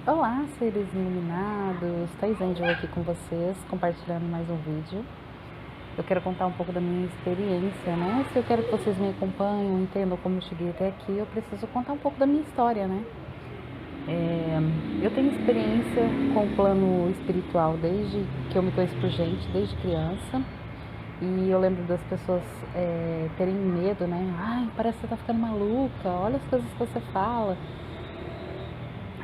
Olá, seres iluminados, Thais Angel aqui com vocês, compartilhando mais um vídeo. Eu quero contar um pouco da minha experiência, né? Se eu quero que vocês me acompanhem, entendam como eu cheguei até aqui, eu preciso contar um pouco da minha história, né? Eu tenho experiência com o plano espiritual desde que eu me conheço por gente, desde criança. E eu lembro das pessoas terem medo, né? Ai, parece que você tá ficando maluca, olha as coisas que você fala.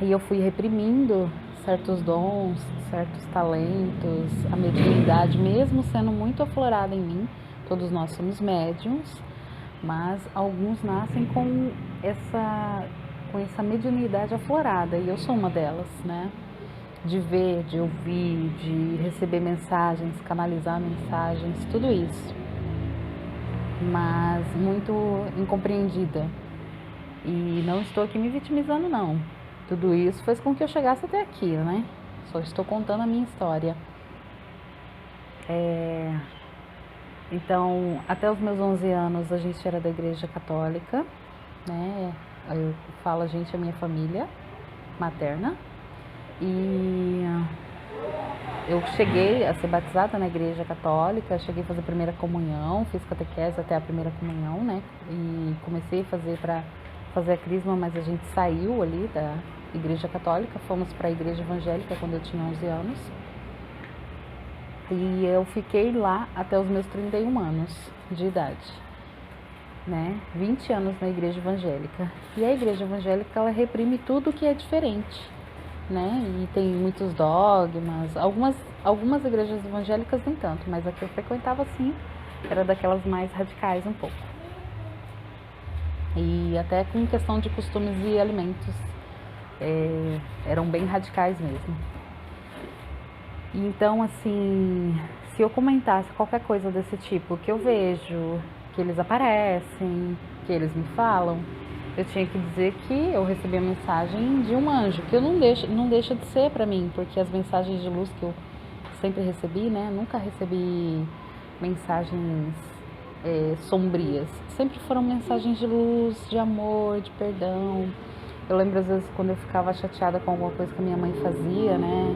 E eu fui reprimindo certos dons, certos talentos, a mediunidade, mesmo sendo muito aflorada em mim. Todos nós somos médiums, mas alguns nascem com essa mediunidade aflorada, e eu sou uma delas, né? De ver, de ouvir, de receber mensagens, canalizar mensagens, tudo isso. Mas muito incompreendida. E não estou aqui me vitimizando, não. Tudo isso fez com que eu chegasse até aqui, né? Só estou contando a minha história. Então, até os meus 11 anos, a gente era da igreja católica, né? Eu falo a gente, a minha família materna. E eu cheguei a ser batizada na igreja católica, cheguei a fazer a primeira comunhão, fiz catequese até a primeira comunhão, né? E comecei a fazer a crisma, mas a gente saiu ali da igreja católica, fomos para a igreja evangélica quando eu tinha 11 anos. E eu fiquei lá até os meus 31 anos de idade, né? 20 anos na igreja evangélica. E a igreja evangélica, ela reprime tudo que é diferente, né? E tem muitos dogmas, algumas igrejas evangélicas nem tanto, mas a que eu frequentava, sim, era daquelas mais radicais um pouco. E até com questão de costumes e alimentos, eram bem radicais mesmo. Então, assim, se eu comentasse qualquer coisa desse tipo, que eu vejo, que eles aparecem, que eles me falam, eu tinha que dizer que eu recebi a mensagem de um anjo, que eu não deixa de ser para mim, porque as mensagens de luz que eu sempre recebi, né, nunca recebi mensagens sombrias, sempre foram mensagens de luz, de amor, de perdão. Eu lembro às vezes quando eu ficava chateada com alguma coisa que a minha mãe fazia, né,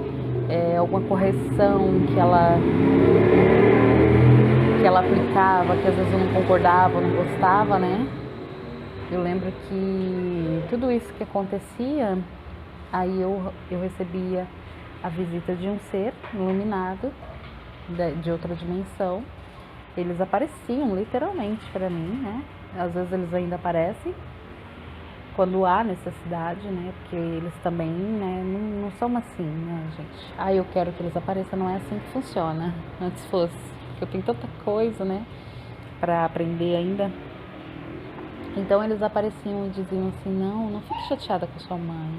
alguma correção que ela aplicava, que às vezes eu não concordava, não gostava, né. Eu lembro que tudo isso que acontecia, aí eu recebia a visita de um ser iluminado de outra dimensão. Eles apareciam literalmente para mim, né? Às vezes eles ainda aparecem quando há necessidade, né? Porque eles também, né, não são assim, né, gente? Ah, eu quero que eles apareçam, não é assim que funciona. Antes fosse, porque eu tenho tanta coisa, né, para aprender ainda. Então eles apareciam e diziam assim: não fique chateada com sua mãe,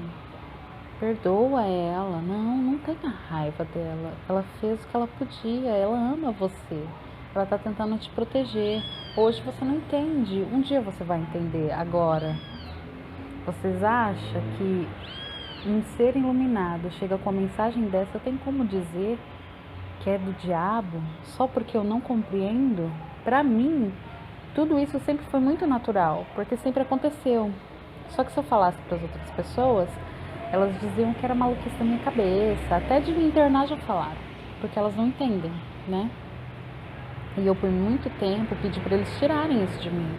perdoa ela, não tenha raiva dela, ela fez o que ela podia, ela ama você, ela está tentando te proteger. Hoje você não entende, um dia você vai entender. Agora, vocês acham que um ser iluminado chega com uma mensagem dessa, eu tenho como dizer que é do diabo só porque eu não compreendo? Para mim, tudo isso sempre foi muito natural, porque sempre aconteceu. Só que se eu falasse para as outras pessoas, elas diziam que era maluquice da minha cabeça, até de me internar já falaram, porque elas não entendem, né? E eu por muito tempo pedi para eles tirarem isso de mim.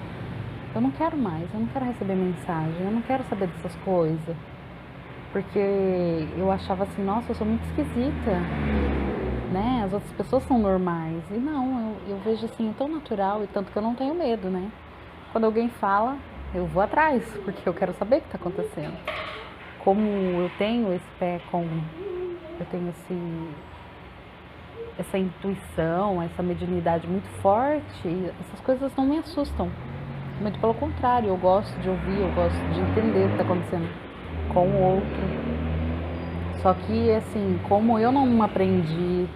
Eu não quero mais, eu não quero receber mensagem, eu não quero saber dessas coisas. Porque eu achava assim, nossa, eu sou muito esquisita, né? As outras pessoas são normais. E não, eu vejo assim, tão natural, e tanto que eu não tenho medo, né? Quando alguém fala, eu vou atrás, porque eu quero saber o que está acontecendo. Como eu tenho esse pé com... Eu tenho essa intuição, essa mediunidade muito forte, essas coisas não me assustam. Muito pelo contrário, eu gosto de ouvir, eu gosto de entender o que está acontecendo com o outro. Só que, assim, como eu não aprendi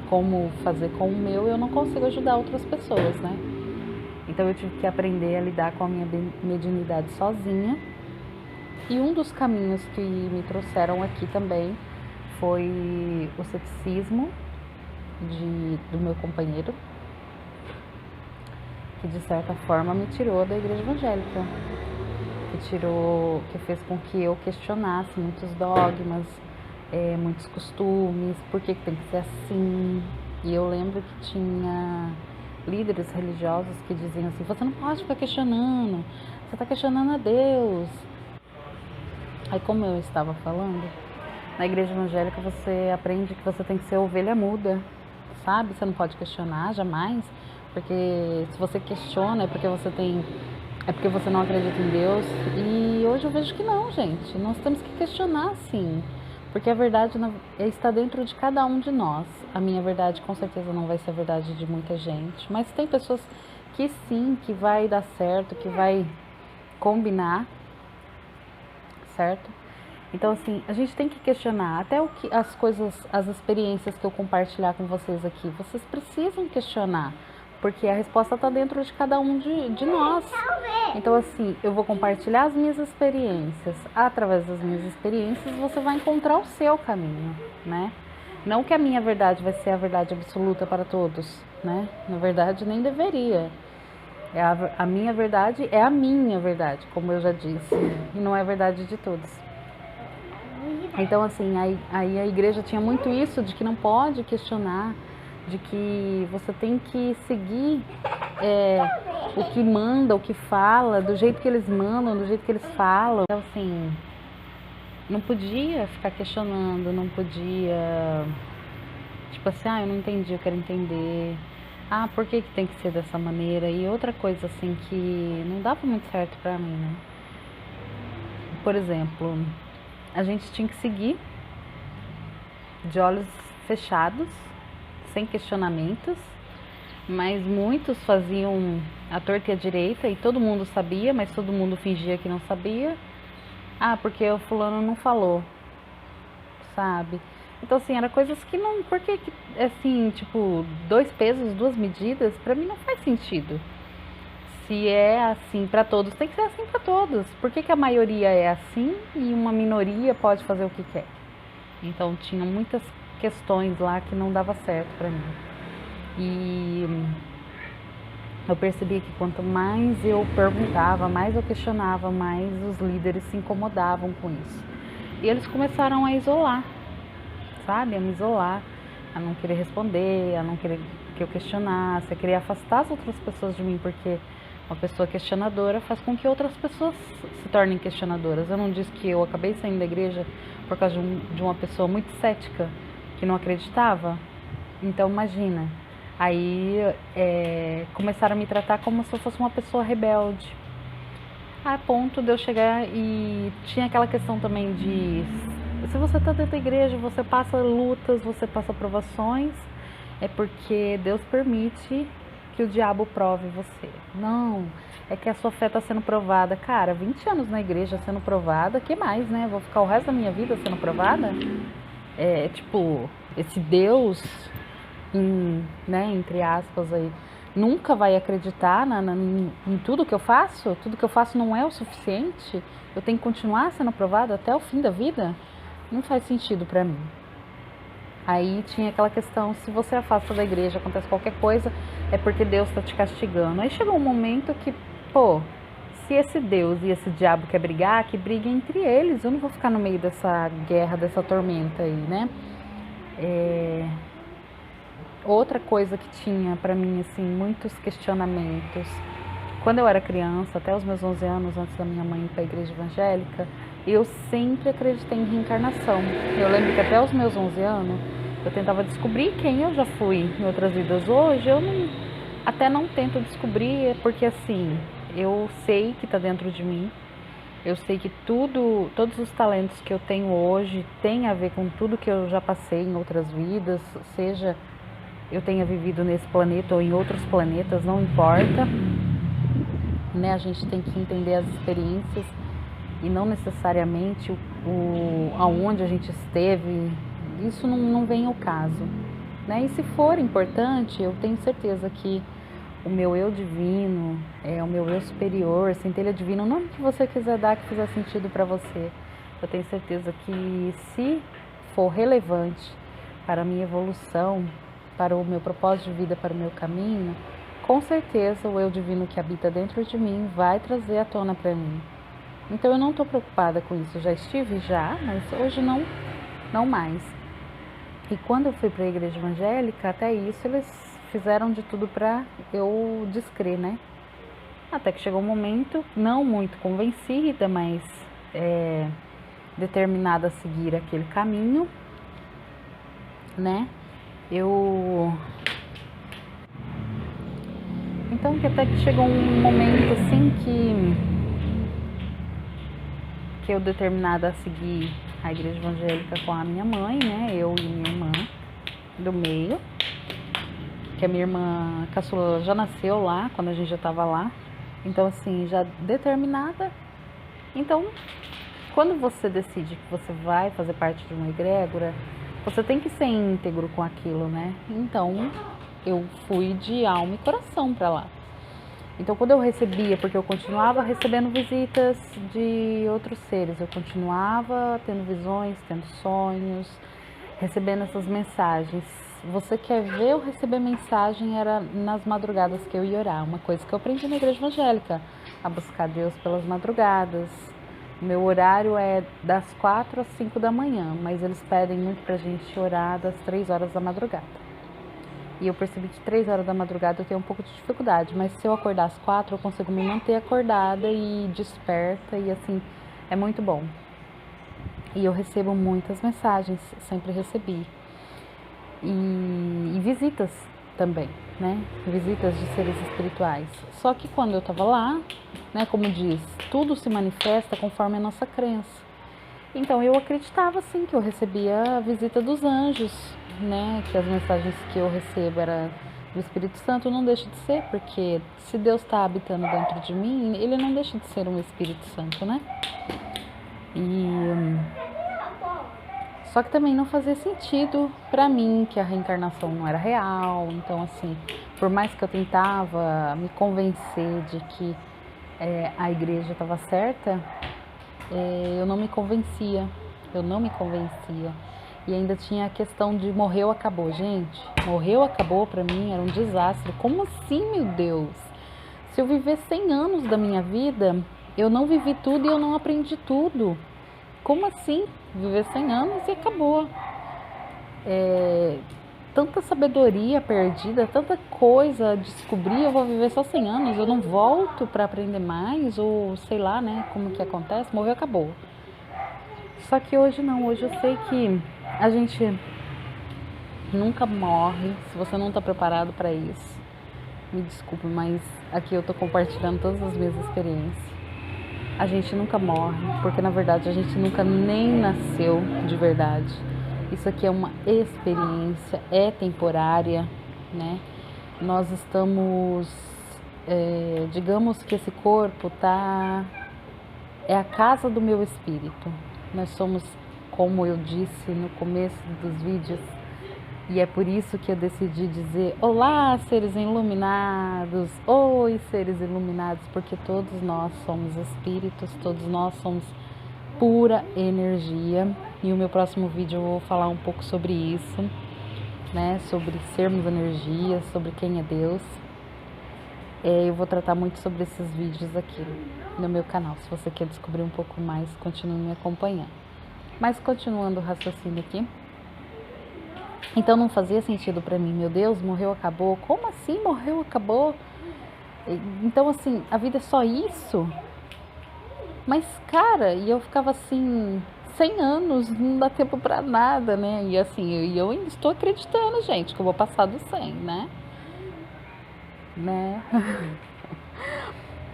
como fazer com o meu, eu não consigo ajudar outras pessoas, né? Então eu tive que aprender a lidar com a minha mediunidade sozinha. E um dos caminhos que me trouxeram aqui também foi o ceticismo do meu companheiro, que de certa forma me tirou da igreja evangélica. que tirou, que fez com que eu questionasse muitos dogmas, muitos costumes, por que tem que ser assim. E eu lembro que tinha líderes religiosos que diziam assim: você não pode ficar questionando, você está questionando a Deus. Aí, como eu estava falando, na igreja evangélica você aprende que você tem que ser ovelha muda, sabe? Você não pode questionar jamais, porque se você questiona é porque você não acredita em Deus. E hoje eu vejo que não, gente. Nós temos que questionar, sim, porque a verdade está dentro de cada um de nós. A minha verdade com certeza não vai ser a verdade de muita gente, mas tem pessoas que sim, que vai dar certo, que vai combinar, certo? Então, assim, a gente tem que questionar até as coisas, as experiências que eu compartilhar com vocês aqui. Vocês precisam questionar, porque a resposta está dentro de cada um de nós. Então, assim, eu vou compartilhar as minhas experiências. Através das minhas experiências, você vai encontrar o seu caminho, né? Não que a minha verdade vai ser a verdade absoluta para todos, né? Na verdade, nem deveria. A minha verdade é a minha verdade, como eu já disse, e não é a verdade de todos. Então, assim, aí a igreja tinha muito isso de que não pode questionar, de que você tem que seguir o que manda, o que fala, do jeito que eles mandam, do jeito que eles falam. Então, assim, não podia ficar questionando, não podia, tipo assim, eu não entendi, eu quero entender. Por que tem que ser dessa maneira? E outra coisa, assim, que não dava muito certo pra mim, né? Por exemplo, a gente tinha que seguir de olhos fechados, sem questionamentos, mas muitos faziam a torta e a direita e todo mundo sabia, mas todo mundo fingia que não sabia. Porque o fulano não falou, sabe? Então, assim, era coisas que não... Porque, assim, tipo, 2 pesos, 2 medidas, pra mim não faz sentido. Se é assim para todos, tem que ser assim para todos. Por que a maioria é assim e uma minoria pode fazer o que quer? Então, tinha muitas questões lá que não dava certo para mim. E eu percebi que quanto mais eu perguntava, mais eu questionava, mais os líderes se incomodavam com isso. E eles começaram a isolar, sabe? A me isolar, a não querer responder, a não querer que eu questionasse, a querer afastar as outras pessoas de mim, porque uma pessoa questionadora faz com que outras pessoas se tornem questionadoras. Eu não disse que eu acabei saindo da igreja por causa de uma pessoa muito cética, que não acreditava? Então, imagina. Aí começaram a me tratar como se eu fosse uma pessoa rebelde. A ponto de eu chegar e tinha aquela questão também de... Se você está dentro da igreja, você passa lutas, você passa provações, é porque Deus permite que o diabo prove você. Não, é que a sua fé está sendo provada. Cara, 20 anos na igreja sendo provada, que mais, né? Vou ficar o resto da minha vida sendo provada? Tipo, esse Deus, né, entre aspas aí, nunca vai acreditar em tudo que eu faço? Tudo que eu faço não é o suficiente? Eu tenho que continuar sendo provada até o fim da vida? Não faz sentido pra mim. Aí tinha aquela questão, se você afasta da igreja, acontece qualquer coisa, é porque Deus está te castigando. Aí chegou um momento que, se esse Deus e esse diabo quer brigar, que brigue entre eles. Eu não vou ficar no meio dessa guerra, dessa tormenta aí, né? Outra coisa que tinha pra mim, assim, muitos questionamentos. Quando eu era criança, até os meus 11 anos, antes da minha mãe ir para a igreja evangélica, eu sempre acreditei em reencarnação. Eu lembro que até os meus 11 anos, eu tentava descobrir quem eu já fui em outras vidas. Hoje, eu até não tento descobrir, porque assim, eu sei que está dentro de mim. Eu sei que todos os talentos que eu tenho hoje têm a ver com tudo que eu já passei em outras vidas, seja eu tenha vivido nesse planeta ou em outros planetas, não importa. Né? A gente tem que entender as experiências e não necessariamente aonde a gente esteve. Isso não vem ao caso, né? E se for importante, eu tenho certeza que o meu eu divino, o meu eu superior, centelha divina, o nome que você quiser dar que fizer sentido para você, eu tenho certeza que se for relevante para a minha evolução, para o meu propósito de vida, para o meu caminho, com certeza o eu divino que habita dentro de mim vai trazer à tona para mim Então eu não estou preocupada com isso, já estive já, mas hoje não mais. E quando eu fui para a igreja evangélica, até isso eles fizeram de tudo para eu descrer, né? Até que chegou um momento, não muito convencida, mas determinada a seguir aquele caminho, né? Então que até que chegou um momento assim que eu determinada a seguir a igreja evangélica com a minha mãe, né? Eu e minha irmã do meio, que a minha irmã caçula já nasceu lá, quando a gente já estava lá. Então assim, já determinada. Então, quando você decide que você vai fazer parte de uma egrégora, você tem que ser íntegro com aquilo, né? Então, eu fui de alma e coração para lá. Então, quando eu recebia, porque eu continuava recebendo visitas de outros seres, eu continuava tendo visões, tendo sonhos, recebendo essas mensagens. Você quer ver eu receber mensagem? Era nas madrugadas que eu ia orar. Uma coisa que eu aprendi na igreja evangélica, a buscar Deus pelas madrugadas. O meu horário é das 4 às 5 da manhã, mas eles pedem muito pra gente orar das 3 horas da madrugada. E eu percebi que 3 horas da madrugada eu tenho um pouco de dificuldade, mas se eu acordar às 4, eu consigo me manter acordada e desperta, e assim, é muito bom. E eu recebo muitas mensagens, sempre recebi. E visitas também, né? Visitas de seres espirituais. Só que quando eu tava lá, né, como diz, tudo se manifesta conforme a nossa crença. Então eu acreditava sim que eu recebia a visita dos anjos, né? Que as mensagens que eu recebo era do Espírito Santo. Não deixa de ser, porque se Deus está habitando dentro de mim, ele não deixa de ser um Espírito Santo, né? Só que também não fazia sentido para mim que a reencarnação não era real. Então assim, por mais que eu tentava me convencer de que a igreja estava certa, eu não me convencia, E ainda tinha a questão de morreu, acabou. Gente, morreu, acabou pra mim era um desastre. Como assim, meu Deus? Se eu viver 100 anos da minha vida, eu não vivi tudo e eu não aprendi tudo. Como assim? Viver 100 anos e acabou. Tanta sabedoria perdida, tanta coisa a descobrir, eu vou viver só 100 anos, eu não volto para aprender mais, ou sei lá, né, como que acontece, morreu, acabou. Só que hoje não, hoje eu sei que a gente nunca morre, se você não está preparado para isso. Me desculpe, mas aqui eu tô compartilhando todas as minhas experiências. A gente nunca morre, porque na verdade a gente nunca nem nasceu de verdade. Isso aqui é uma experiência, é temporária, né? Nós estamos, digamos que esse corpo é a casa do meu espírito. Nós somos, como eu disse no começo dos vídeos, e é por isso que eu decidi dizer: olá, seres iluminados, oi, seres iluminados, porque todos nós somos espíritos, todos nós somos pura energia. E o meu próximo vídeo eu vou falar um pouco sobre isso, né? Sobre sermos energia, sobre quem é Deus. Eu vou tratar muito sobre esses vídeos aqui no meu canal. Se você quer descobrir um pouco mais, continue me acompanhando. Mas continuando o raciocínio aqui. Então não fazia sentido pra mim, meu Deus, morreu, acabou. Como assim morreu, acabou? Então assim, a vida é só isso? Mas cara, e eu ficava assim, 100 anos, não dá tempo pra nada, né? E assim, eu ainda estou acreditando, gente, que eu vou passar do 100, né?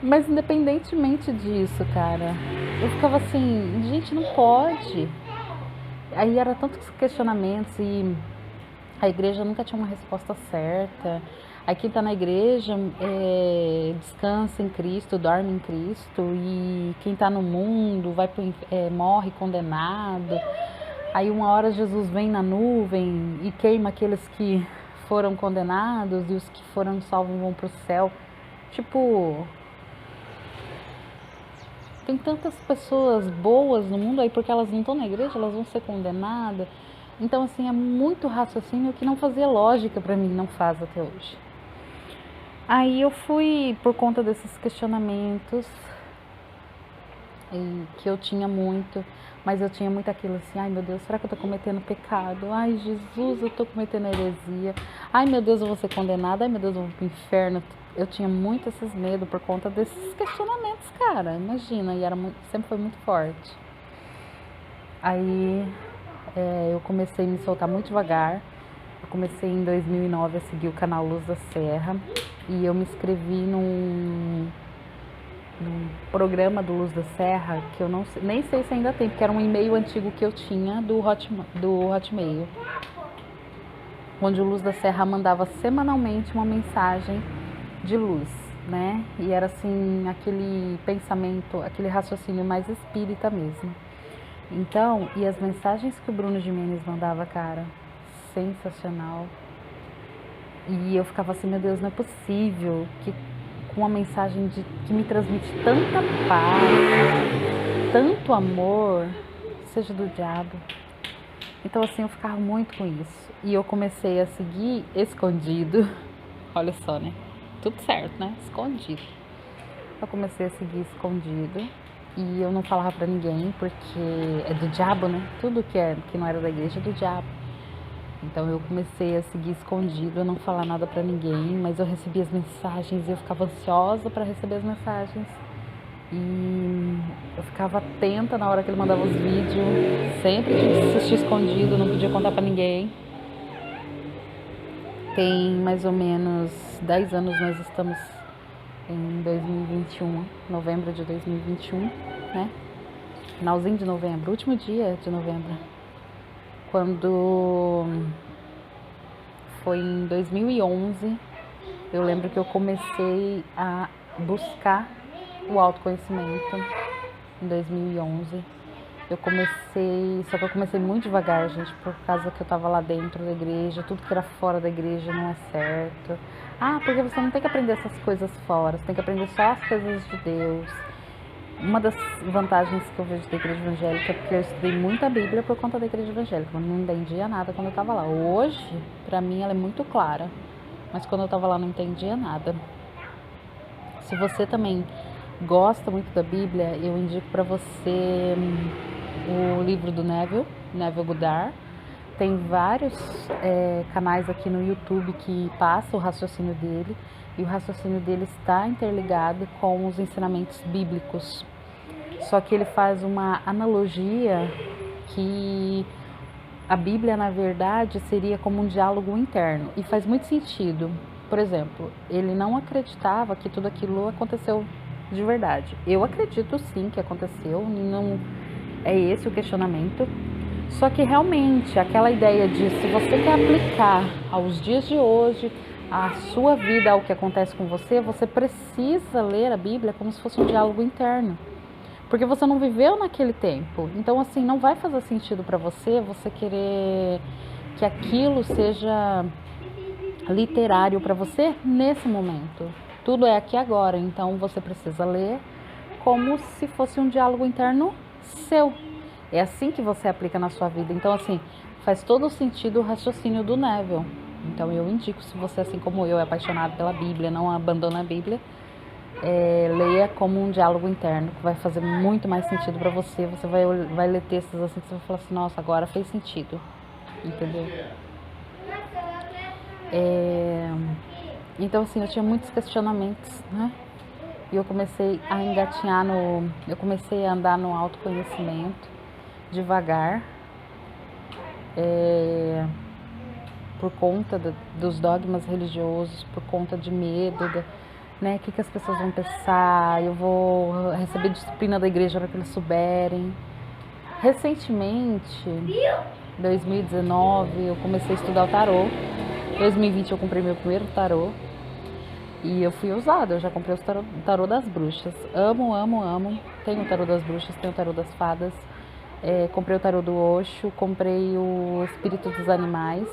Mas independentemente disso, cara, eu ficava assim, gente, não pode. Aí era tantos questionamentos e a igreja nunca tinha uma resposta certa. Aí quem tá na igreja descansa em Cristo, dorme em Cristo, e quem tá no mundo morre condenado. Aí uma hora Jesus vem na nuvem e queima aqueles que foram condenados, e os que foram salvos vão pro céu. Tipo, tem tantas pessoas boas no mundo aí, porque elas não estão na igreja, elas vão ser condenadas. Então assim, é muito raciocínio que não fazia lógica pra mim, não faz até hoje. Aí eu fui, por conta desses questionamentos, e que eu tinha muito, mas eu tinha muito aquilo assim, ai meu Deus, será que eu tô cometendo pecado? Ai Jesus, eu tô cometendo heresia. Ai meu Deus, eu vou ser condenada. Ai meu Deus, eu vou pro inferno. Eu tinha muito esses medos por conta desses questionamentos, cara, imagina, e sempre foi muito forte. Aí eu comecei a me soltar muito devagar. Eu comecei em 2009 a seguir o canal Luz da Serra e eu me inscrevi num programa do Luz da Serra, que eu não sei, nem sei se ainda tem, porque era um e-mail antigo que eu tinha do Hotmail, onde o Luz da Serra mandava semanalmente uma mensagem de luz, né? E era assim, aquele pensamento, aquele raciocínio mais espírita mesmo. Então, e as mensagens que o Bruno Gimenez mandava, cara, sensacional. E eu ficava assim, meu Deus, não é possível que com uma mensagem que me transmite tanta paz, tanto amor, seja do diabo. Então assim, eu ficava muito com isso. E eu comecei a seguir escondido. Olha só, né? Tudo certo, né? Escondido. Eu comecei a seguir escondido. E eu não falava pra ninguém, porque é do diabo, né? Tudo que não era da igreja é do diabo. Então eu comecei a seguir escondido, a não falar nada pra ninguém, mas eu recebia as mensagens e eu ficava ansiosa pra receber as mensagens. E eu ficava atenta na hora que ele mandava os vídeos, sempre tinha que assistir escondido, não podia contar pra ninguém. Tem mais ou menos 10 anos, nós estamos em 2021, novembro de 2021, né? Finalzinho de novembro, último dia de novembro. Quando foi em 2011, eu lembro que eu comecei a buscar o autoconhecimento. Em 2011 eu comecei, só que eu comecei muito devagar, gente, por causa que eu tava lá dentro da igreja, tudo que era fora da igreja não é certo. Ah, porque você não tem que aprender essas coisas fora, você tem que aprender só as coisas de Deus. Uma das vantagens que eu vejo da igreja evangélica é porque eu estudei muito a Bíblia por conta da igreja evangélica, mas não entendia nada quando eu estava lá. Hoje, pra mim, ela é muito clara, mas quando eu estava lá não entendia nada. Se você também gosta muito da Bíblia, eu indico para você o livro do Neville Goddard. Tem vários canais aqui no YouTube que passam o raciocínio dele, e o raciocínio dele está interligado com os ensinamentos bíblicos. Só que ele faz uma analogia que a Bíblia, na verdade, seria como um diálogo interno, e faz muito sentido. Por exemplo, ele não acreditava que tudo aquilo aconteceu de verdade. Eu acredito sim que aconteceu, não é esse o questionamento. Só que realmente, aquela ideia de se você quer aplicar aos dias de hoje, a sua vida, ao que acontece com você, você precisa ler a Bíblia como se fosse um diálogo interno. Porque você não viveu naquele tempo. Então, assim, não vai fazer sentido para você querer que aquilo seja literário para você nesse momento. Tudo é aqui agora. Então, você precisa ler como se fosse um diálogo interno seu. É assim que você aplica na sua vida. Então, assim, faz todo o sentido o raciocínio do Neville. Então, eu indico, se você, assim como eu, é apaixonado pela Bíblia, não abandona a Bíblia, leia como um diálogo interno, que vai fazer muito mais sentido para você. Você vai ler textos assim que você vai falar assim, nossa, agora fez sentido, entendeu? Então assim, eu tinha muitos questionamentos, né? E eu comecei a engatinhar eu comecei a andar no autoconhecimento devagar, por conta dos dogmas religiosos, por conta de medo, né? O que as pessoas vão pensar? Eu vou receber disciplina da igreja para que eles souberem. Recentemente, em 2019, eu comecei a estudar o tarô. Em 2020 eu comprei meu primeiro tarô. E eu fui ousada, eu já comprei o tarô das bruxas. Amo, amo, amo. Tenho o tarô das bruxas, tenho o tarô das fadas. Comprei o tarô do Osho, comprei o espírito dos animais.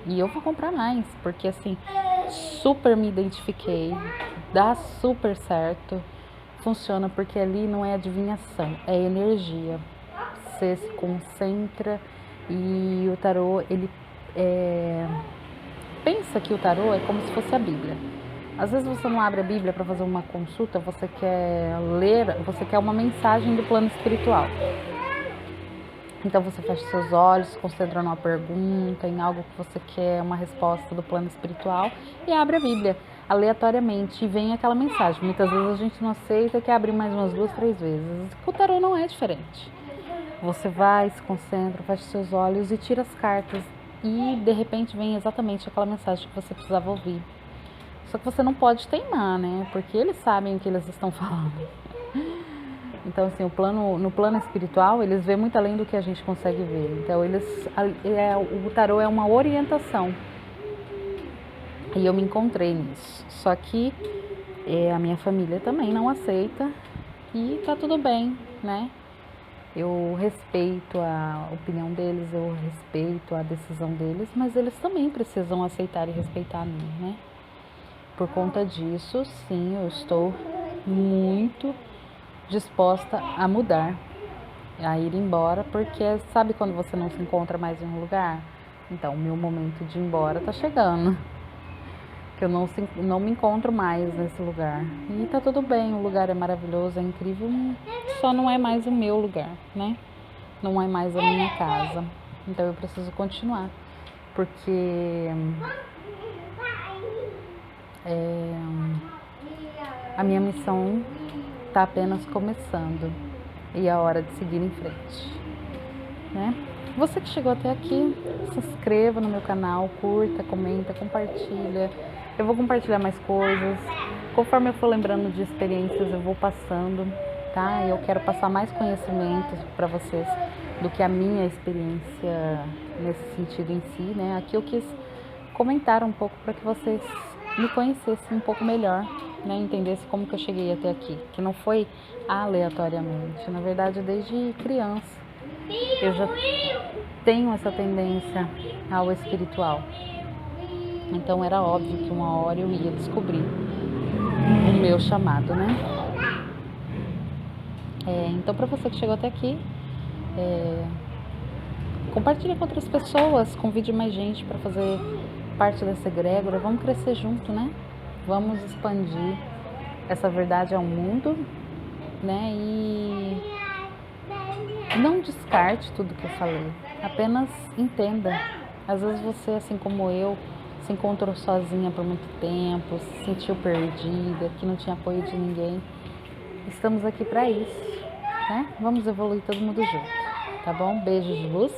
E eu vou comprar mais, porque assim, super me identifiquei, dá super certo, funciona, porque ali não é adivinhação, é energia. Você se concentra e o tarô, ele pensa que o tarô é como se fosse a Bíblia. Às vezes você não abre a Bíblia para fazer uma consulta, você quer ler, você quer uma mensagem do plano espiritual. Então você fecha seus olhos, se concentra numa pergunta, em algo que você quer, uma resposta do plano espiritual, e abre a Bíblia aleatoriamente e vem aquela mensagem. Muitas vezes a gente não aceita e quer abrir mais umas 2, 3 vezes. O tarô não é diferente. Você vai, se concentra, fecha seus olhos e tira as cartas e de repente vem exatamente aquela mensagem que você precisava ouvir. Só que você não pode teimar, né? Porque eles sabem o que eles estão falando. Então, assim, no plano espiritual, eles vêem muito além do que a gente consegue ver. Então, o tarô é uma orientação. E eu me encontrei nisso. Só que a minha família também não aceita e tá tudo bem, né? Eu respeito a opinião deles, eu respeito a decisão deles, mas eles também precisam aceitar e respeitar a mim, né? Por conta disso, sim, eu estou muito disposta a mudar, a ir embora, porque sabe quando você não se encontra mais em um lugar? Então, o meu momento de ir embora tá chegando, que eu não me encontro mais nesse lugar. E tá tudo bem, o lugar é maravilhoso, é incrível, só não é mais o meu lugar, né? Não é mais a minha casa. Então, eu preciso continuar, porque a minha missão está apenas começando e é hora de seguir em frente, né? Você que chegou até aqui, se inscreva no meu canal, curta, comenta, compartilha. Eu vou compartilhar mais coisas. Conforme eu for lembrando de experiências, eu vou passando, tá? Eu quero passar mais conhecimentos para vocês do que a minha experiência nesse sentido em si, né? Aqui eu quis comentar um pouco para que vocês me conhecessem um pouco melhor, né? Entendessem como que eu cheguei até aqui, que não foi aleatoriamente, na verdade desde criança eu já tenho essa tendência ao espiritual, então era óbvio que uma hora eu ia descobrir o meu chamado, né? Então para você que chegou até aqui, compartilha com outras pessoas, convide mais gente para fazer parte dessa egrégora, vamos crescer junto, né? Vamos expandir essa verdade ao mundo, né? E não descarte tudo que eu falei, apenas entenda. Às vezes você, assim como eu, se encontrou sozinha por muito tempo, se sentiu perdida, que não tinha apoio de ninguém. Estamos aqui para isso, né? Vamos evoluir todo mundo junto, tá bom? Beijos de luz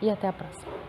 e até a próxima.